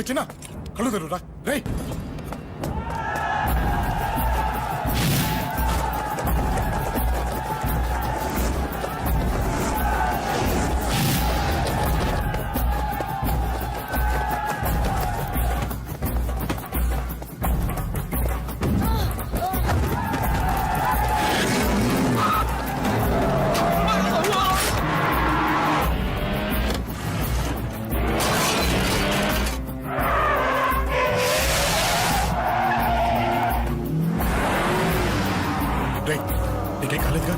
చిన్న కళ్ళు తెరురా రే. నీకేం కాలేదుగా?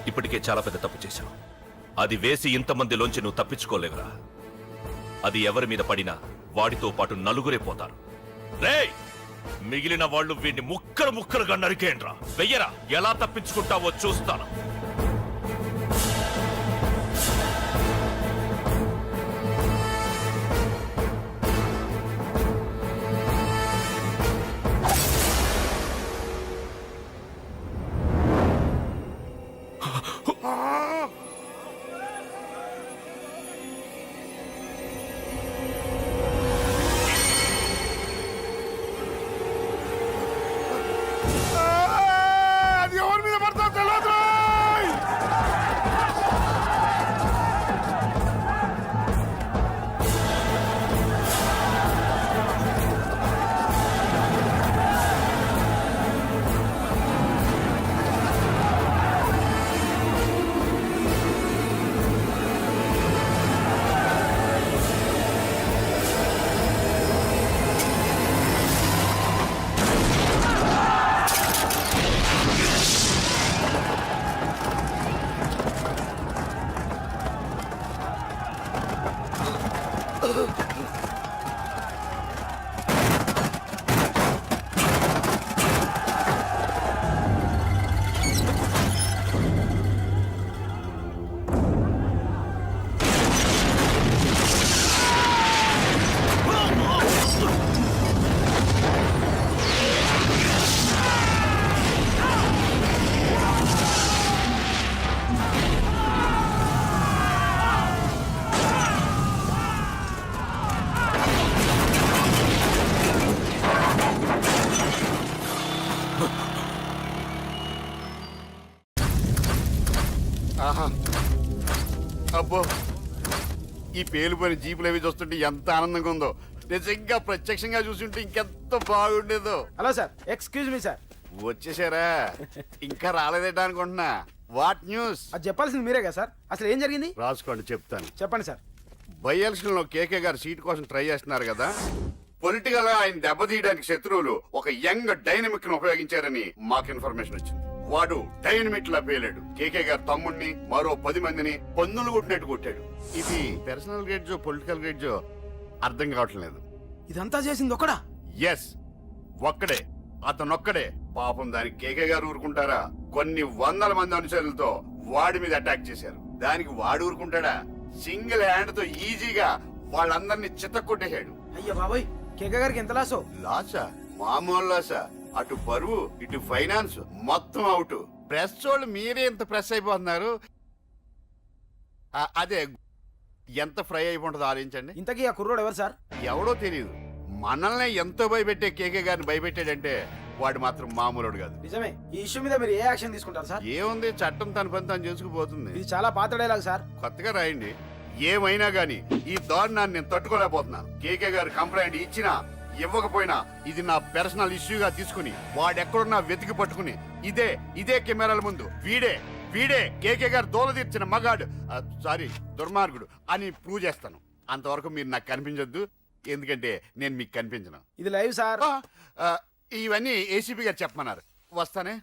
ఇప్పటికే చాలా పెద్ద తప్పు చేశావు. అది వేసి ఇంతమందిలోంచి నువ్వు తప్పించుకోలేవురా. అది ఎవరి మీద పడినా వాడితో పాటు నలుగురే పోతారు. రేయ్, మిగిలిన వాళ్ళు వీడిని ముక్కలు ముక్కలుగా నరికేండ్రా. వెయ్యరా, ఎలా తప్పించుకుంటావో చూస్తాను. ఆహా అబ్బో ఈ పేలిపోయిన జీపులు అవి చూస్తుంటే ఎంత ఆనందంగా ఉందో. నిజంగా ప్రత్యక్షంగా చూస్తుంటే ఇంకెంత బాగుండేదో. Hello sir, excuse me sir. వచ్చేసారా? ఇంకా రాలేదేటా అనుకుంటున్నా. What news? అది చెప్పాల్సింది మీరే కదా సార్. అసలు ఏం జరిగింది రాసుకోండి, చెప్తాను. చెప్పండి సార్. బై ఎలక్షన్ లో కేకే గారు సీట్ కోసం ట్రై చేస్తున్నారు కదా. పొలిటికల్ గా ఆయన దెబ్బతీయడానికి శత్రువులు ఒక యంగ్ డైనమిక్ ను ఉపయోగించారని మాకు ఇన్ఫర్మేషన్ వచ్చింది. వాడు డైనమిక్ లా పేలాడు. కేకే గారు తమ్ముడిని మరో 10 మందిని పన్నులు కొట్టినట్టు కొట్టాడు. ఇది పర్సనల్ గ్రేడ్జో పొలిటికల్ గ్రేడ్జో అర్థం కావట్లేదు. ఇదంతా చేసింది ఒకడా? ఎస్, ఒక్కడే, అతనొక్కడే. పాపం దానికి కేకే గారు ఊరుకుంటారా? కొన్ని వందల మంది అనుచరులతో వాడి మీద అటాక్ చేశారు. దానికి వాడు ఊరుకుంటాడా? సింగిల్ హ్యాండ్ తో ఈజీగా వాళ్ళందరినీ చిత్తకొట్టేశాడు. అయ్యా బాబాయ్, కేక గారికి ఎంత లాసో? లాసా? మామూలు లాసా? అటు పరువు ఇటు ఫైనాన్స్ మొత్తం అవుట్. ప్రెస్ వాళ్ళు మీరే ఎంత ప్రెస్ అయిపోతున్నారు. అదే ఎంత ఫ్రై అయిపోతుందో ఆలోచించండి. ఇంతకీ ఆ కుర్రోడు ఎవరు సార్? ఎవడో తెలియదు. మనల్ని ఎంతో భయపెట్టే కేకే గారిని భయపెట్టాడంటే వాడు మాత్రం మామూలుడు కాదు. నిజమే. ఈ ఇష్యూ మీద మీరు ఏ యాక్షన్ తీసుకుంటారు సార్? ఏముంది, చట్టం తన పని తను చేసుకుపోతుంది. ఇది చాలా పాత డైలాగ్ సార్. కొత్తగా రాయండి. ఏమైనా గానీ ఈ దారుణాన్ని నేను తట్టుకోలేకపోతున్నాను. కేకే గారు కంప్లైంట్ ఇచ్చినా ఇవ్వకపోయినా ఇది నా పర్సనల్ ఇష్యూగా తీసుకుని వాడెక్కడున్నా వెతికి పట్టుకుని ఇదే కెమెరాల ముందు వీడే కేకే గారు దోల తీర్చిన మగాడు, సారీ దుర్మార్గుడు అని ప్రూవ్ చేస్తాను. అంతవరకు మీరు నాకు కనిపించొద్దు, ఎందుకంటే నేను మీకు కనిపించను. ఇది లైవ్ సార్. ఇవన్నీ ఏసీపీ గారు చెప్పమన్నారు. వస్తానే.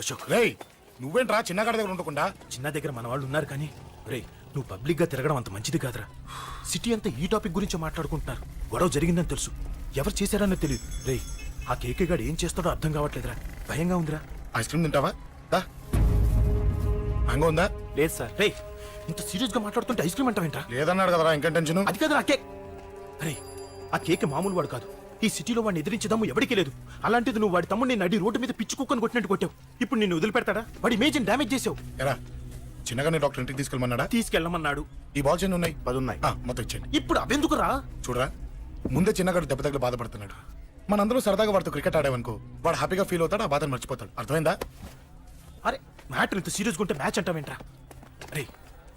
అశోక్ రేయ్, నువ్వేంట్రా చిన్నగాడి దగ్గర ఉండకుండా? చిన్న దగ్గర మన వాళ్ళు ఉన్నారు కానీ రేయ్, నువ్వు పబ్లిక్ గా తిరగడం అంత మంచిది కాదురా. సిటీ అంతా ఈ టాపిక్ గురించి మాట్లాడుకుంటున్నారు. గొడవ జరిగిందని తెలుసు, ఎవరు చేశారన్నో తెలియదు. రేయ్, ఆ కేకే గాడు ఏం చేస్తాడో అర్థం కావట్లేదురా. భయంగా ఉందిరా. ఐస్ క్రీమ్ తింటావా? దా. మ్యాంగో ఉందా? లేదు సార్. రేయ్, ఇంత సీరియస్ గా మాట్లాడుతుంటే ఐస్ క్రీమ్ అంటావేంట్రా? లేదన్నాడు కదరా, ఇంకా టెన్షన్. అది కాదురా కేక్. రే, ఆ కేక్ మామూలు వాడు కాదు. ఈ సిటీలో వాడిని ఎదిరించదాము ఎవరికీ లేదు. అలాంటిది నువ్వు వాడి తమ్ముడిని నడి రోడ్డు మీద పిచ్చి కుక్కని కొట్టినట్టు కొట్టావు. ఇప్పుడు నిన్ను వదిలిపెడతాడా? వాడి ఇమేజ్ డ్యామేజ్ చేసావు. ఎరా, చిన్నగానే డాక్టర్ ఇంటికి తీసుకెళ్ళమన్నాడా? తీసుకెళ్ళమన్నాడు. ఈ బాల్స్ ఎన్ని ఉన్నాయి? 10 ఉన్నాయి. మొత్తం ఇచ్చేయండి. ఇప్పుడు అవెందుకురా? చూడరా, ముందే చిన్నగాడు దెబ్బ తగిలి బాధపడుతున్నాడు. మనందరూ సరదాగా వాడితో క్రికెట్ ఆడామనుకో, వాడు హ్యాపీగా ఫీల్ అవుతాడు, ఆ బాధను మర్చిపోతాడు. అర్థమైందా? అరే, మ్యాటర్ ఇంత సీరియస్ గా ఉంటే మ్యాచ్ అంటావేంట్రా? రే,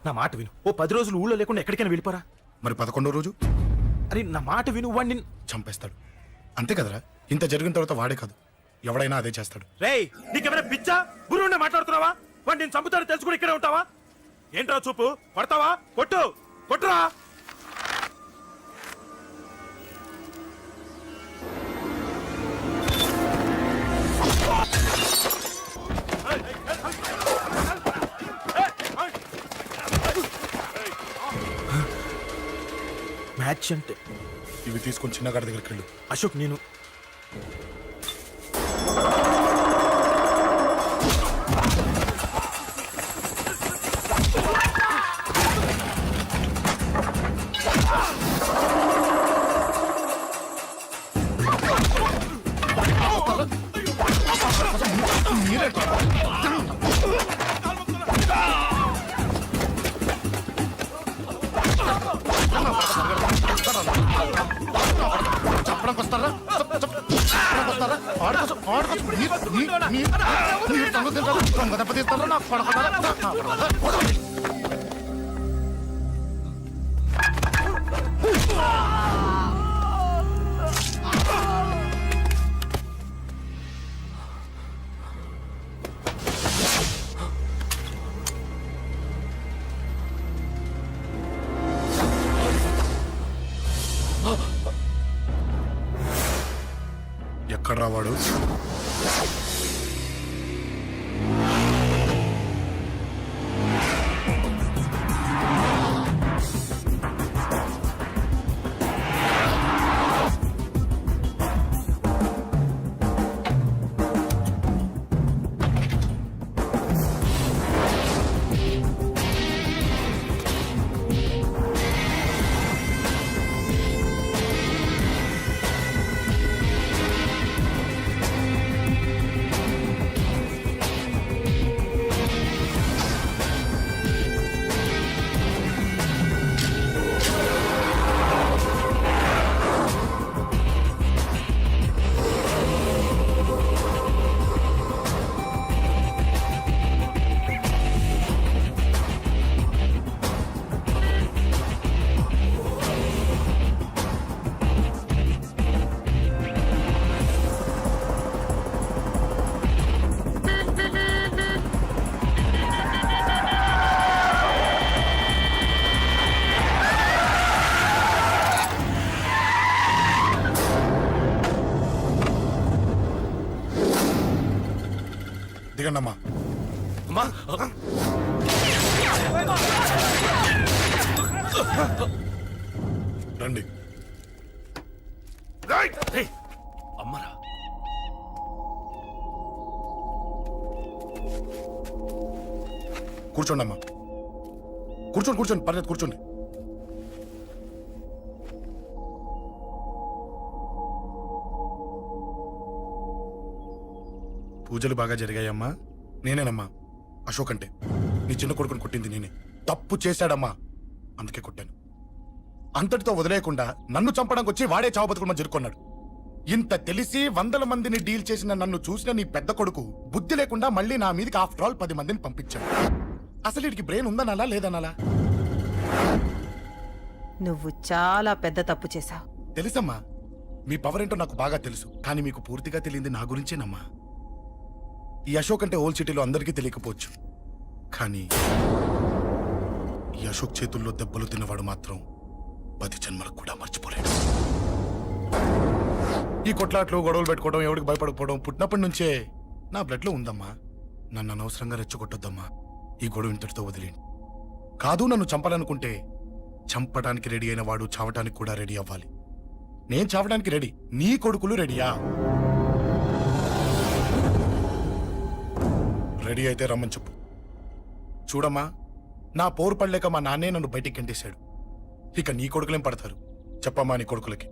నా మాట విను. ఓ 10 రోజులు ఊళ్ళో లేకుండా ఎక్కడికైనా వెళ్ళిపోరా. మరి 11వ రోజు? అరే, నా మాట విను. వాడిని చంపేస్తాడు. అంతే కదరా? ఇంత జరిగిన తర్వాత వాడే కాదు, ఎవడైనా అదే చేస్తాడు. రేయ్, నీకేమైనా పిచ్చా? గురువునే మాట్లాడుతున్నావా? వాడు నేను చంపుతాడు తెలుసుకుని ఇక్కడే ఉంటావా? ఏంట్రా చూపు? కొడతావా? కొట్టురా. మ్యాచ్ అంటే ఇవి తీసుకొని చిన్నగాడి దగ్గరికి వెళ్ళు. అశోక్, నేను చెప్పడానికి వస్తారా? దెబ్బతీస్తారా? నాకు పడకుండా ఎక్కడ రావాడు? దిగండమ్మా. అమ్మా రండి. రేయ్, అమ్మరా కూర్చోండి అమ్మా. కూర్చోండి పర్లేదు కూర్చోండి. పూజలు బాగా జరిగాయమ్మా. నేనేనమ్మా అశోక్ అంటే. నీ చిన్న కొడుకుని కొట్టింది నేనే. తప్పు చేశాడమ్మా, అందుకే కొట్టాను. అంతటితో వదిలేయకుండా నన్ను చంపడానికి వచ్చి వాడే చావు బతుకుని జరుపుకున్నాడు. ఇంత తెలిసి 100 మందిని డీల్ చేసిన నన్ను చూసిన నీ పెద్ద కొడుకు బుద్ధి లేకుండా మళ్ళీ నా మీదకి ఆఫ్టర్ ఆల్ 10 మందిని పంపించాడు. అసలు వీడికి బ్రెయిన్ ఉందనాలా లేదనాలా? నువ్వు చాలా పెద్ద తప్పు చేశావు. తెలుసమ్మా, మీ పవర్ ఏంటో నాకు బాగా తెలుసు. కానీ మీకు పూర్తిగా తెలియంది నా గురించేనమ్మా. ఈ అశోక్ అంటే ఓల్డ్ సిటీలో అందరికీ తెలియకపోవచ్చు, కానీ ఈ అశోక్ చేతుల్లో దెబ్బలు తిన్నవాడు మాత్రం 10 జన్మలకు కూడా మర్చిపోలేడు. ఈ కొట్లాట్లు గొడవలు పెట్టుకోవడం, ఎవరికి భయపడకపోవడం పుట్టినప్పటి నుంచే నా బ్లడ్ లో ఉందమ్మా. నన్ను అనవసరంగా రెచ్చగొట్టొద్దమ్మా. ఈ గొడవ ఇంతటితో వదిలేండి. కాదు, నన్ను చంపాలనుకుంటే చంపడానికి రెడీ అయిన వాడు చావటానికి కూడా రెడీ అవ్వాలి. నేను చావడానికి రెడీ, నీ కొడుకులు రెడీయా? రెడీ అయితే రమ్మని చెప్పు. చూడమ్మా, నా పోరు పడలేక మా నాన్నే నన్ను బయటికి గంటేశాడు. ఇక నీ కొడుకులేం పడతారు? చెప్పమ్మా నీ కొడుకులకి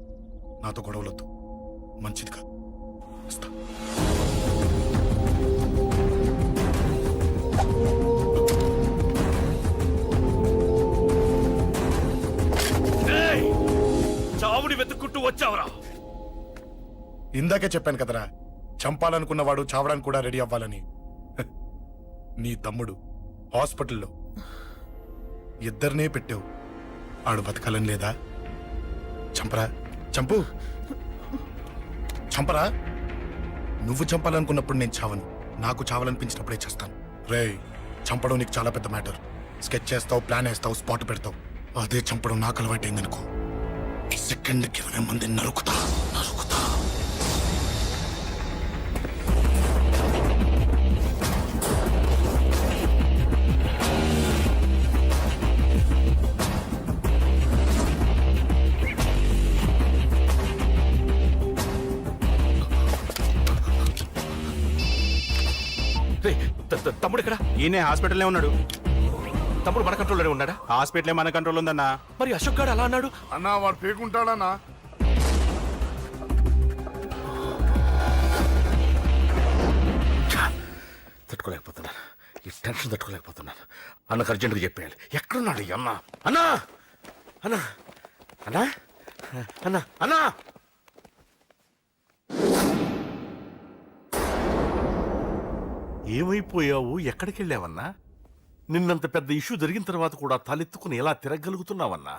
నాతో గొడవలొద్దు, మంచిది కాదు. వస్తా. రేయ్, చావుని వెతుక్కుంటూ వచ్చావురా. ఇందాకే చెప్పాను కదరా, చంపాలనుకున్నవాడు చావడానికి కూడా రెడీ అవ్వాలని. హ, నీ తమ్ముడు హాస్పిటల్లో ఇద్దరినే పెట్టావు. ఆడు బతకాలని లేదా? చంపరా, చంపు, చంపరా. నువ్వు చంపాలనుకున్నప్పుడు నేను చావను, నాకు చావాలనిపించినప్పుడే చేస్తాను. రేయ్, చంపడం నీకు చాలా పెద్ద మ్యాటర్. స్కెచ్ చేస్తావు, ప్లాన్ వేస్తావు, స్పాట్ పెడతావు. అదే చంపడం నాకు అలవాటైందనుకో, సెకండ్కి 20 మందిని నరుకుతా. రేయ్, తమ్ముడు ఎక్కడ? ఈయనే హాస్పిటల్లో ఉన్నాడు. తమ్ముడు మన కంట్రోల్లోనే ఉన్నాడా? హాస్పిటలే మన కంట్రోల్ ఉందన్నా. మరి అశోక్ గారు అలా అన్నాడు. అన్నా వాడు పేకుంటాడన్నా. తట్టుకోలేకపోతున్నాను, ఈ టెన్షన్ తట్టుకోలేకపోతున్నాను. అన్నకు అర్జెంట్గా చెప్పేయాలి. ఎక్కడున్నాడు ఈ అన్న? అన్నా అన్నా అన్నా అన్నా అన్నా ఏమైపోయావు? ఎక్కడికి వెళ్ళావన్నా? నిన్నంత పెద్ద ఇష్యూ జరిగిన తర్వాత కూడా తలెత్తుకుని ఎలా తిరగలుగుతున్నావన్నా?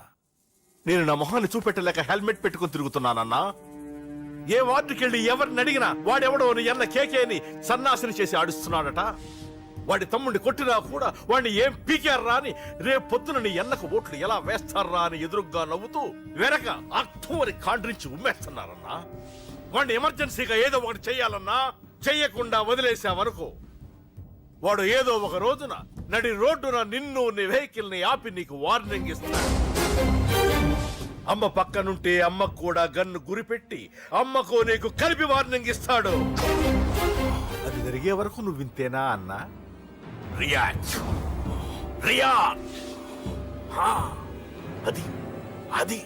నేను నా మొహాన్ని చూపెట్టలేక హెల్మెట్ పెట్టుకుని తిరుగుతున్నానన్నా. ఏ వార్డుకి వెళ్ళి ఎవరిని అడిగినా వాడెవడో నీ అన్న కేకేని సన్నాసిని చేసి ఆడిస్తున్నాడట. వాడి తమ్ముడిని కొట్టినా కూడా వాడిని ఏం పీకారా అని రేపు పొద్దున నీ అన్నకు ఓట్లు ఎలా వేస్తారా అని ఎదురుగ్గా నవ్వుతూ వెనక అర్థం అని కాండ్రించి ఉమ్మేస్తున్నారన్నా. వాడిని ఎమర్జెన్సీగా ఏదో ఒకటి చెయ్యాలన్నా. చెయ్యకుండా వదిలేసావనుకో, వాడు ఏదో ఒక రోజున నడి రోడ్డున నిన్ను నీ వెహికల్ ని ఆపి నీకు వార్నింగ్ ఇస్తాడు. అమ్మ పక్కనుంటే అమ్మకు కూడా గన్ను గురిపెట్టి అమ్మకు నీకు కలిపి వార్నింగ్ ఇస్తాడు. అది జరిగే వరకు నువ్వు వింతేనా అన్నా? React react. అది అది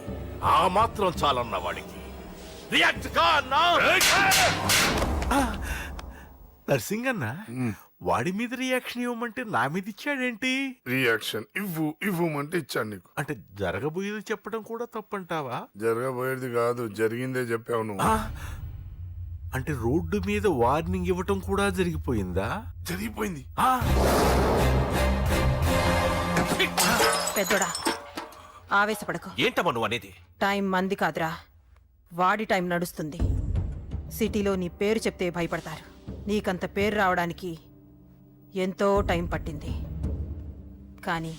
ఆ మాత్రం చాలన్న వాడికి. రియాక్ట్ కా అన్నా. నర్సింగ్ అన్న, వాడి మీద రియాక్షన్ ఇవ్వమంటే నా మీద ఇచ్చాడేంటి? రియాక్షన్ ఇవ్వమంటే ఇచ్చాను నీకు. అంటే జరగబోయేది చెప్పడం కూడా తప్పంటావా? జరగబోయేది కాదు, జరిగిందే చెప్పావు నువ్వు. అంటే రోడ్డు మీద వార్నింగ్ ఇవ్వటం కూడా జరిగిపోయిందా? జరిగిపోయింది. పెద్దోడా, ఆవేశపడకు. ఏంటమ్మా నువ్వు అనేది? టైం మంది కాదురా, వాడి టైం నడుస్తుంది. సిటీలో నీ పేరు చెప్తే భయపడతారు. నీకంత పేరు రావడానికి ఎంతో టైం పట్టింది. కానీ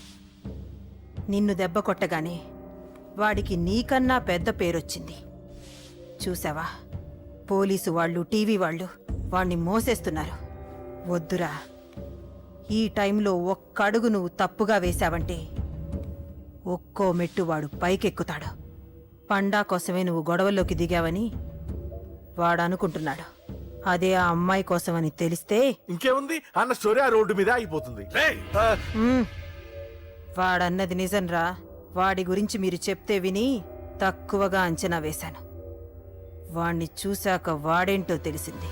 నిన్ను దెబ్బ కొట్టగానే వాడికి నీకన్నా పెద్ద పేరొచ్చింది. చూసావా, పోలీసు వాళ్ళు, టీవీ వాళ్ళు వాణ్ణి మోసేస్తున్నారు. వద్దురా. ఈ టైంలో ఒక్క అడుగు నువ్వు తప్పుగా వేశావంటే ఒక్కో మెట్టు వాడు పైకెక్కుతాడు. పండా కోసమే నువ్వు గొడవల్లోకి దిగావని వాడు అనుకుంటున్నాడు. అదే ఆ అమ్మాయి కోసమని తెలిస్తే ఇంకేముంది అన్న స్టోరీ ఆ రోడ్డు మీద ఆగిపోతుంది. రేయ్ వాడన్నది నిజంరా. వాడి గురించి మీరు చెప్తే విని తక్కువగా అంచనా వేశాను. వాణ్ణి చూశాక వాడేంటో తెలిసింది.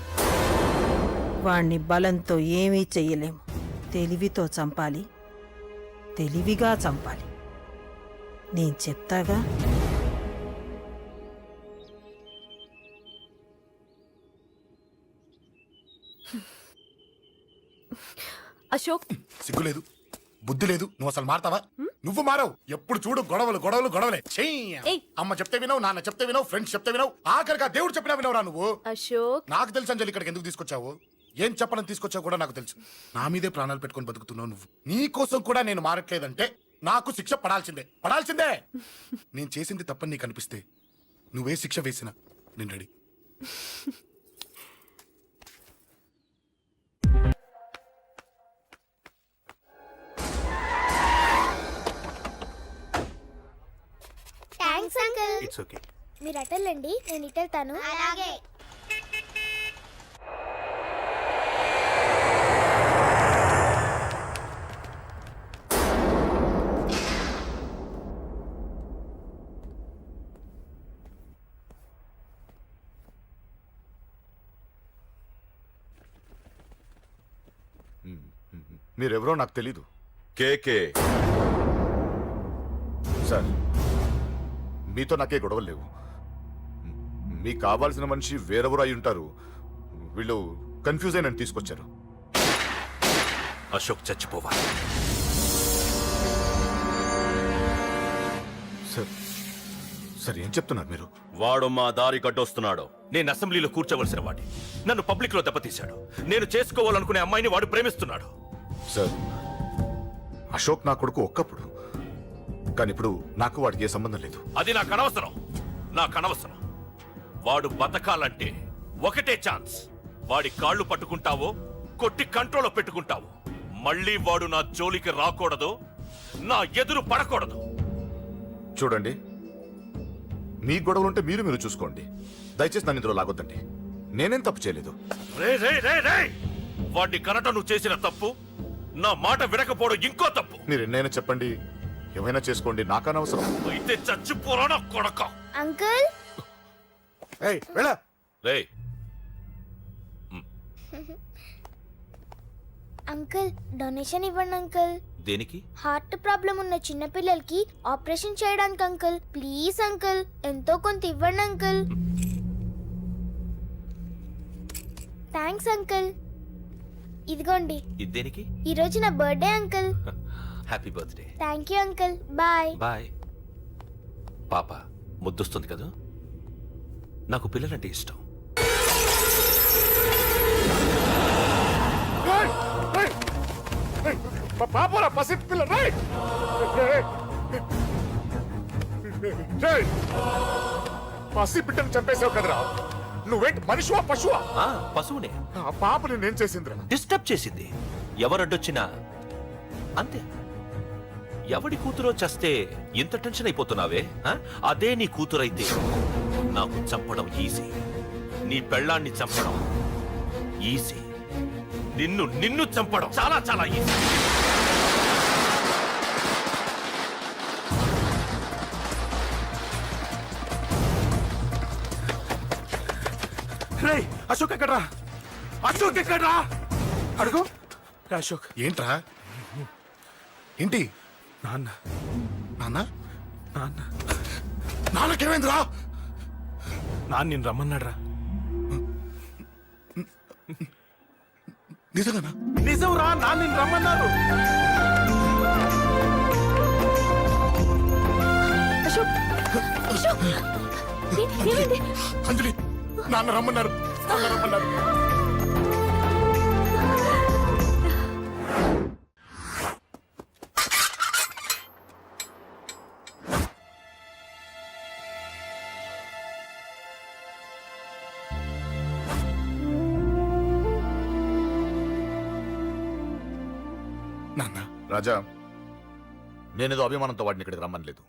వాణ్ణి బలంతో ఏమీ చెయ్యలేము. తెలివితో చంపాలి, తెలివిగా చంపాలి. నేను చెప్తాగా. అశోక్, సిగ్గు లేదు, బుద్ధి లేదు. నువ్వు అసలు మారతావా? నువ్వు మారవు. ఎప్పుడు చూడు గొడవలు గొడవలు గొడవలే. చెయ్యి. ఏయ్. అమ్మ చెప్తే వినవు, నాన్న చెప్తే వినవు, ఫ్రెండ్స్ చెప్తే వినవు, ఆఖరిగా దేవుడు చెప్పినా వినవురా నువ్వు. అశోక్, నాకు తెలుసు అంజలి ఇక్కడికి ఎందుకు తీసుకొచ్చావు, ఏం చెప్పని తీసుకొచ్చావు కూడా నాకు తెలుసు. నా మీదే ప్రాణాలు పెట్టుకొని బతుకుతున్నావు నువ్వు. నీ కోసం కూడా నేను మారట్లేదంటే నాకు శిక్ష పడాల్సిందే, పడాల్సిందే. నేను చేసింది తప్పని నీకు అనిపిస్తే నువ్వే శిక్ష వేసినా నేను ready. Thanks uncle. It's okay. మీరు అటెళ్ళండి, నేను ఇటెళ్తాను. అలాగే. మీరెవరో నాకు తెలీదు కేకే. సార్. మీతో నాకే గొడవలు లేవు. మీకు కావాల్సిన మనిషి వేరెవరో అయి ఉంటారు. వీళ్ళు కన్ఫ్యూజ్ అయి నన్ను తీసుకొచ్చారు. అశోక్ చచ్చిపోవాలి. సార్, సార్ ఏం చెప్తున్నారు మీరు? వాడు మా దారి గడ్డొస్తున్నాడు. నేను అసెంబ్లీలో కూర్చోవలసిన వాడి నన్ను పబ్లిక్ లో దెబ్బతీశాడు. నేను చేసుకోవాలనుకునే అమ్మాయిని వాడు ప్రేమిస్తున్నాడు. సార్, అశోక్ నా కొడుకు ఒక్కప్పుడు, కానీ ఇప్పుడు నాకు వాడికి ఏ సంబంధం లేదు. అది నాకు అనవసరం, నాకు అనవసరం. వాడు బతకాలంటే ఒకటే ఛాన్స్. వాడి కాళ్ళు పట్టుకుంటావో కొట్టి కంట్రోల్లో పెట్టుకుంటావో. మళ్ళీ వాడు నా జోలికి రాకూడదు, నా ఎదురు పడకూడదు. చూడండి, మీ గొడవలుంటే మీరు చూసుకోండి. దయచేసి నన్ను ఇందులో లాగొద్దండి. నేనేం తప్పు చేయలేదు. రే రే రే రే వాడిని కనట నువ్వు చేసిన తప్పు, నా మాట వినకపోవడం ఇంకో తప్పు. మీరు ఎన్నైనా చెప్పండి, ఏమైనా చేసుకోండి, నాకు అనవసరం. అయితే చచ్చిపోరా కొడక. అంకుల్, ఏయ్ వెళ్ళ. రే అంకుల్ డొనేషన్ ఇవ్వండి అంకుల్. దేనికి? హార్ట్ ప్రాబ్లం ఉన్న చిన్న పిల్లలకి ఆపరేషన్ చేయడానికి అంకుల్. ప్లీజ్ అంకుల్, ఎంతో కొంత ఇవ్వండి అంకుల్. Thanks uncle. ఇదిగోండి, ఇది దేనికి? ఈ రోజు నా birthday uncle. Happy birthday. Thank you uncle. Bye. Bye. పాప ముద్దొస్తుంది కదా, నాకు పిల్లలంటే ఇష్టం. పాపరా పసి పిల్ల. పసి బిడ్డను చంపేశావు కదరా. నువ్వేంటి మనిషివా పశువా? పశువునే. ఆ పాప నేనేం చేసిందిరా? డిస్టర్బ్ చేసింది. ఎవరడ్డొచ్చినా అంతే. ఎవడి కూతురో చస్తే ఇంత టెన్షన్ అయిపోతున్నావే? అదే నీ కూతురైతే నాకు చంపడం ఈజీ, నీ పెళ్ళాన్ని చంపడం ఈజీ, నిన్ను చంపడం చాలా చాలా ఈజీ. రే అశోక్ ఎక్కడ్రా? అశోక్ ఎక్కడ్రా? అడుగు. అశోక్ ఏంట్రా? ఏంటి? నాన్న, నాన్న నాన్న, నాన్నకేమైందిరా? నాన్న నేను రమ్మన్నాడ్రా. నిజంగానా? నిజం రా, నాన్న నేను రమ్మన్నారు. అశోక్, అశోక్, ఏమైంది? అంజలి, నాన్న రమ్మన్నారు, నాన్న రమ్మన్నారు. నాన్న రాజా నేనేదో అభిమానంతో వాడిని ఇక్కడికి రమ్మనలేదు.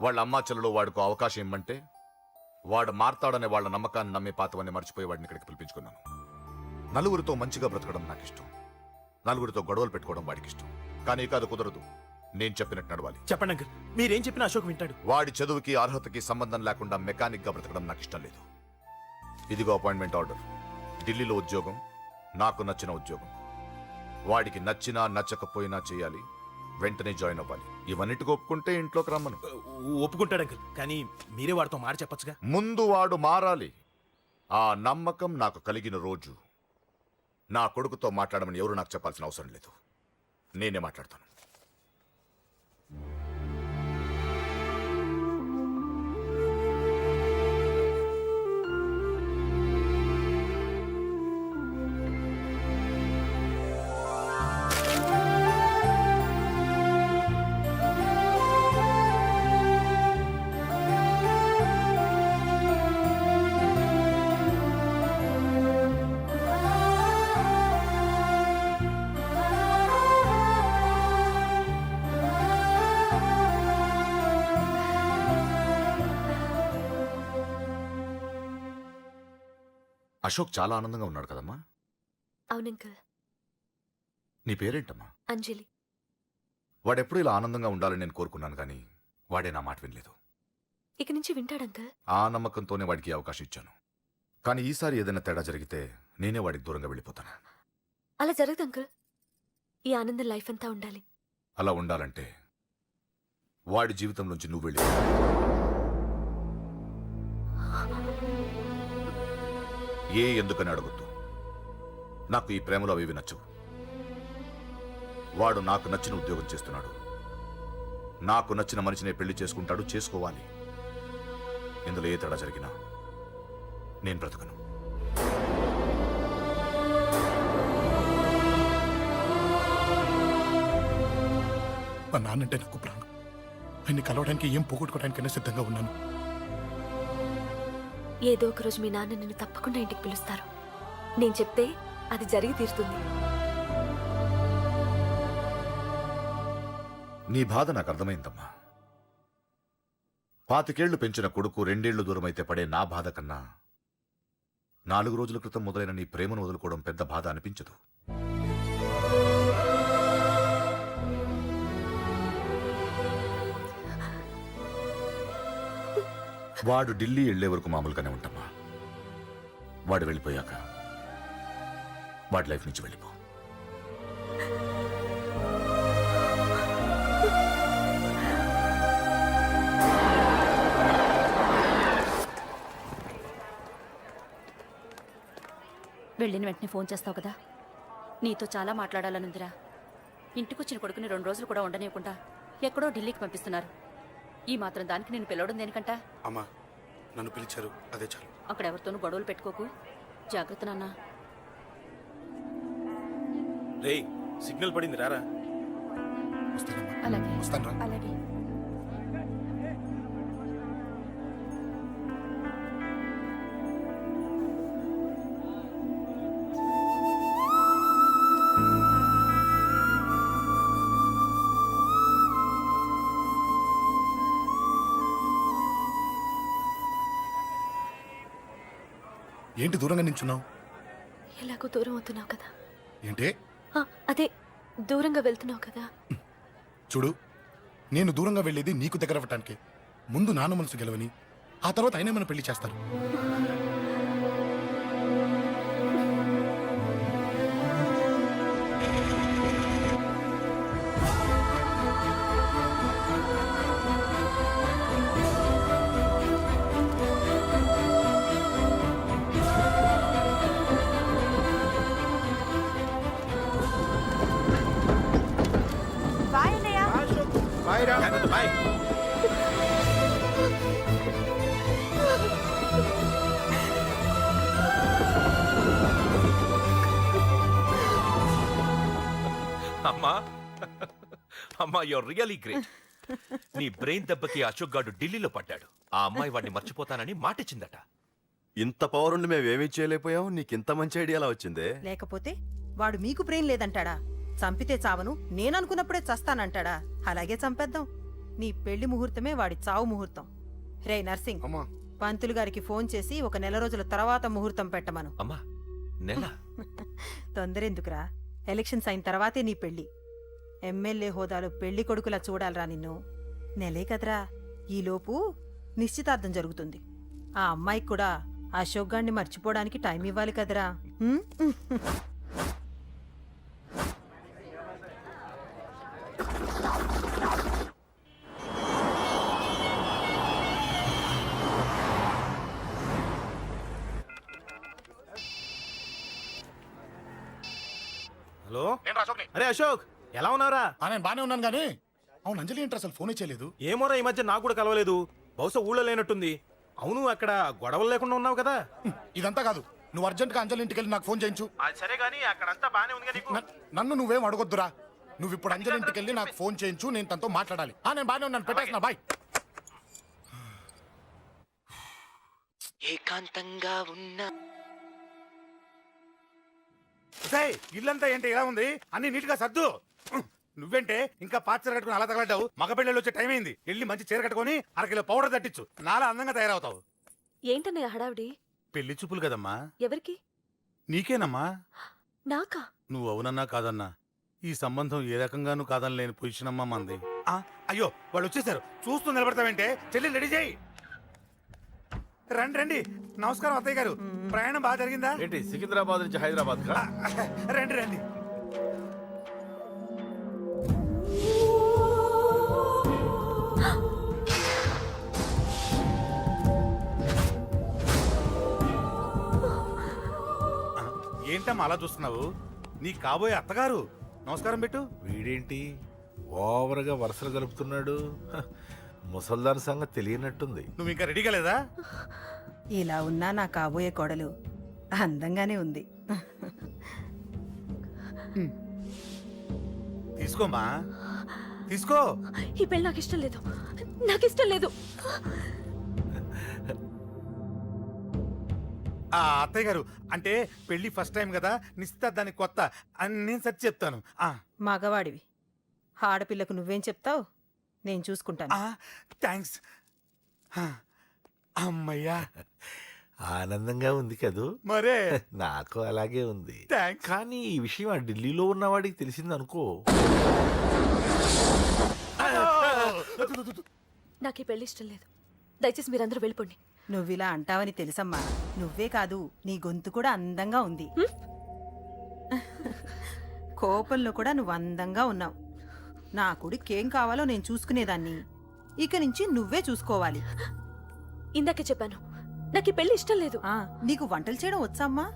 వాళ్ళ అమ్మా చెల్లెలు వాడికి అవకాశం ఇమ్మంటే వాడు మారతాడనే వాళ్ళ నమ్మకాన్ని నమ్మి పాతవన్నీ మర్చిపోయి వాడిని ఇక్కడికి పిలిపించుకున్నాను. నలుగురితో మంచిగా బ్రతకడం నాకు ఇష్టం, నలుగురితో గొడవలు పెట్టుకోవడం వాడికి ఇష్టం. కానీ ఇక అది కుదరదు. నేను చెప్పినట్టు నడవాలి. చెప్పండి అంకుల్, మీరేం చెప్పినా అశోక్ వింటాడు. వాడి చదువుకి అర్హతకి సంబంధం లేకుండా మెకానిక్ గా బ్రతకడం నాకు ఇష్టం లేదు. ఇదిగో అపాయింట్మెంట్ ఆర్డర్. ఢిల్లీలో ఉద్యోగం, నాకు నచ్చిన ఉద్యోగం. వాడికి నచ్చినా నచ్చకపోయినా చేయాలి, వెంటనే జాయిన్ అవ్వాలి. ఇవన్నిటికి ఒప్పుకుంటే ఇంట్లోకి రమ్మను. ఒప్పుకుంటాడు అంకుల్, కానీ మీరే వాడితో మాట చెప్పచ్చుగా. ముందు వాడు మారాలి. ఆ నమ్మకం నాకు కలిగిన రోజు నా కొడుకుతో మాట్లాడమని ఎవరు నాకు చెప్పాల్సిన అవసరం లేదు. నేనే మాట్లాడతాను. అశోక్ చాలా ఆనందంగా ఉన్నాడు కదమ్మా. అవునంకల్. నీ పేరేంటమ్మా? అంజలి. వాడెప్పుడు ఇలా ఆనందంగా ఉండాలని నేను కోరుకున్నాను, కానీ వాడే నా మాట వినలేదు. ఇక నుంచి వింటాడంకల్. ఆ నమ్మకంతోనే వాడికి ఈ అవకాశం ఇచ్చాను. కానీ ఈసారి ఏదైనా తేడా జరిగితే నేనే వాడికి దూరంగా వెళ్ళిపోతాను. అలా జరగదు అంకుల్. ఈ ఆనందం లైఫ్ అంతా ఉండాలి. అలా ఉండాలంటే వాడి జీవితం నుంచి నువ్వు వెళ్ళి ఎందుకని అడగొద్దు. నాకు ఈ ప్రేమలో అవి నచ్చవు. వాడు నాకు నచ్చిన ఉద్యోగం చేస్తున్నాడు, నాకు నచ్చిన మనిషినే పెళ్లి చేసుకుంటాడు, చేసుకోవాలి. ఇందులో ఏ తేడా జరిగినా నేను బ్రతకను. మా నాన్నంటే నాకు ప్రాణం. ఆయన్ని కలవడానికి ఏం పోగొట్టుకోవడానికైనా సిద్ధంగా ఉన్నాను. ఏదో ఒక రోజు మీ నాన్న నిన్ను తప్పకుండా ఇంటికి పిలుస్తారు. నేను చెప్తే అది జరిగి తీరుతుంది. నీ బాధ నాకు అర్థమైందమ్మా. 25 ఏళ్లు పెంచిన కొడుకు 2 ఏళ్లు దూరమైతే పడే నా బాధ కన్నా 4 రోజుల క్రితం మొదలైన నీ ప్రేమను వదులుకోవడం పెద్ద బాధ అనిపించదు. వాడు ఢిల్లీ వెళ్లే వరకు మామూలుగానే ఉంటామా. వాడు వెళ్ళిపోయాక వాడి లైఫ్ నుంచి వెళ్ళిపో. వెళ్ళిన వెంటనే ఫోన్ చేస్తావు కదా. నీతో చాలా మాట్లాడాలనుందిరా. ఇంటికొచ్చిన కొడుకుని 2 రోజులు కూడా ఉండనివ్వకుండా ఎక్కడో ఢిల్లీకి పంపిస్తున్నారు. ఈ మాత్రం దానికి నేను పిలవడం దేనికంట? అమ్మా నన్ను పిలిచారు, అదే చాలు. అక్కడ ఎవరితోనూ గొడవలు పెట్టుకోకు. జాగ్రత్త నాన్న. రేయ్, సిగ్నల్ పడింది, రారా. వస్తానమ్మా. అలాగే వస్తాను రా. అలాగే. ఏంటి దూరంగా నించున్నావు? ఎలాగో దూరం అవుతున్నావు కదా. ఏంటి? అదే దూరంగా వెళ్తున్నావు కదా. చూడు, నేను దూరంగా వెళ్ళేది నీకు దగ్గర అవ్వటానికి. ముందు నాన్న మనసు గెలవని, ఆ తర్వాత అయినా మన పెళ్లి చేస్తారు. బాయ్. అమ్మా అమ్మా, యూర్ రియలీ గ్రేట్. నీ బ్రెయిన్ దెబ్బకి అశోక్ గాడు ఢిల్లీలో పడ్డాడు. ఆ అమ్మాయి వాడిని మర్చిపోతానని మాటిచ్చిందట. ఇంత పవర్ ఉండి మేమేమీ చేయలేకపోయాం. నీకింత మంచి ఐడియా ఎలా వచ్చిందే? లేకపోతే వాడు మీకు బ్రెయిన్ లేదంటాడా? చంపితే చావను నేననుకున్నప్పుడే చస్తానంటాడా? అలాగే చంపేద్దాం. నీ పెళ్లి ముహూర్తమే వాడి చావు ముహూర్తం. రే నర్సింగ్, అమ్మా పంతులు గారికి ఫోన్ చేసి ఒక నెల రోజుల తర్వాత ముహూర్తం పెట్టమను. అమ్మా నెల తొందరెందుకురా? ఎలక్షన్స్ అయిన తర్వాతే నీ పెళ్లి. ఎమ్మెల్యే హోదాలో పెళ్లి కొడుకులా చూడాలరా నిన్ను. నెలే కదరా, ఈలోపు నిశ్చితార్థం జరుగుతుంది. ఆ అమ్మాయికి కూడా అశోక్ గాన్ని మర్చిపోవడానికి టైం ఇవ్వాలి కదరా. హ్మ్? హలో, నేను అశోక్ని. అరే అశోక్, ఎలా ఉన్నారా? నేను బానే ఉన్నాను కానీ అవును అంజలి ఏంటి అసలు ఫోనే చేయలేదు? ఏమోరా, ఈ మధ్య నాకు కూడా కలవలేదు. బహుశా ఊళ్ళో లేనట్టుంది. అవును, అక్కడ గొడవలు లేకుండా ఉన్నావు కదా? ఇదంతా కాదు, నువ్వు అర్జెంట్ గా అంజలి ఇంటికి వెళ్ళి నాకు ఫోన్ చేయించు. అది సరే గానీ అక్కడంతా బానే ఉంది కదా? నన్ను నువ్వేం అడగొద్దురా. నువ్వు ఇప్పుడు అంజలి ఇంటికి వెళ్ళి నాకు ఫోన్ చేయించు, నేను తనతో మాట్లాడాలి. నేను బానే ఉన్నాను, పెట్టేస్తున్నా, బాయ్. ఏకాంతంగా ఉన్నా ఇల్లంతా ఏంటి ఇలా ఉంది? అన్ని నీట్ గా సర్దు. నువ్వేంటే ఇంకా పాత చీర కట్టుకుని అలా తగలడ్డావు? మగ పిల్లలు వచ్చే టైం అయింది. వెళ్ళి మంచి చీర కట్టుకొని అరకిలో పౌడర్ తట్టించు. నాలా అందంగా తయారవుతావు. ఏంటన్నయ్య హడావిడి? పెళ్లి చూపులు కదమ్మా. ఎవరికి? నీకేనమ్మా. నాకా? నువ్వు అవునన్నా కాదన్నా ఈ సంబంధం ఏ రకంగానూ కాదని లేని పొజిషన్ అమ్మా మంది. అయ్యో వాళ్ళు వచ్చేసారు, చూస్తూ నిలబడతావేంటే? చెల్లి రెడీ చేయి. రండి రండి. నమస్కారం అత్తయ్య గారు, ప్రయాణం బాగా జరిగిందా? ఏంటి సికింద్రాబాద్ నుంచి హైదరాబాద్ కా? రండి రండి. ఏంటమ్మా అలా చూస్తున్నావు? నీ కాబోయే అత్తగారు. నమస్కారం పెట్టు. వీడేంటి ఓవర్గా వరుసలు కలుపుతున్నాడు? ముసల్దాన్ సంగతి తెలియనట్టుంది. నువ్వు ఇంకా రెడీ కాలేదా? ఇలా ఉన్నా నా కాబోయే కోడలు అందంగానే ఉంది. తీసుకోమ్మా, తీసుకో. ఈ పెళ్ళి నాకు ఇష్టం లేదు, నాకు ఇష్టం లేదు. అత్తయ్య గారు, అంటే పెళ్లి ఫస్ట్ టైం కదా, నిశ్చితార్థానికి కొత్త అని నేను సరి చెప్తాను. మగవాడివి, ఆడపిల్లకు నువ్వేం చెప్తావు? నేను చూసుకుంటాను. థ్యాంక్స్. అమ్మయ్యా, ఆనందంగా ఉంది కదూ? మరే నాకు అలాగే ఉంది. థ్యాంక్స్. కానీ ఈ విషయం ఆ ఢిల్లీలో ఉన్నవాడికి తెలిసింది అనుకో. నాకు ఈ పెళ్లి ఇష్టం లేదు. దయచేసి మీరందరూ వెళ్ళిపోండి. నువ్విలా అంటావని తెలుసమ్మా. నువ్వే కాదు, నీ గొంతు కూడా అందంగా ఉంది. కోపంలో కూడా నువ్వు అందంగా ఉన్నావు. నా కొడుకేం కావాలో నేను చూసుకునేదాన్ని. ఇక నుంచి నువ్వే చూసుకోవాలి. ఇందాకే చెప్పాను, నాకు ఈ పెళ్లి ఇష్టం లేదు. నీకు వంటలు చేయడం వచ్చామ్మా?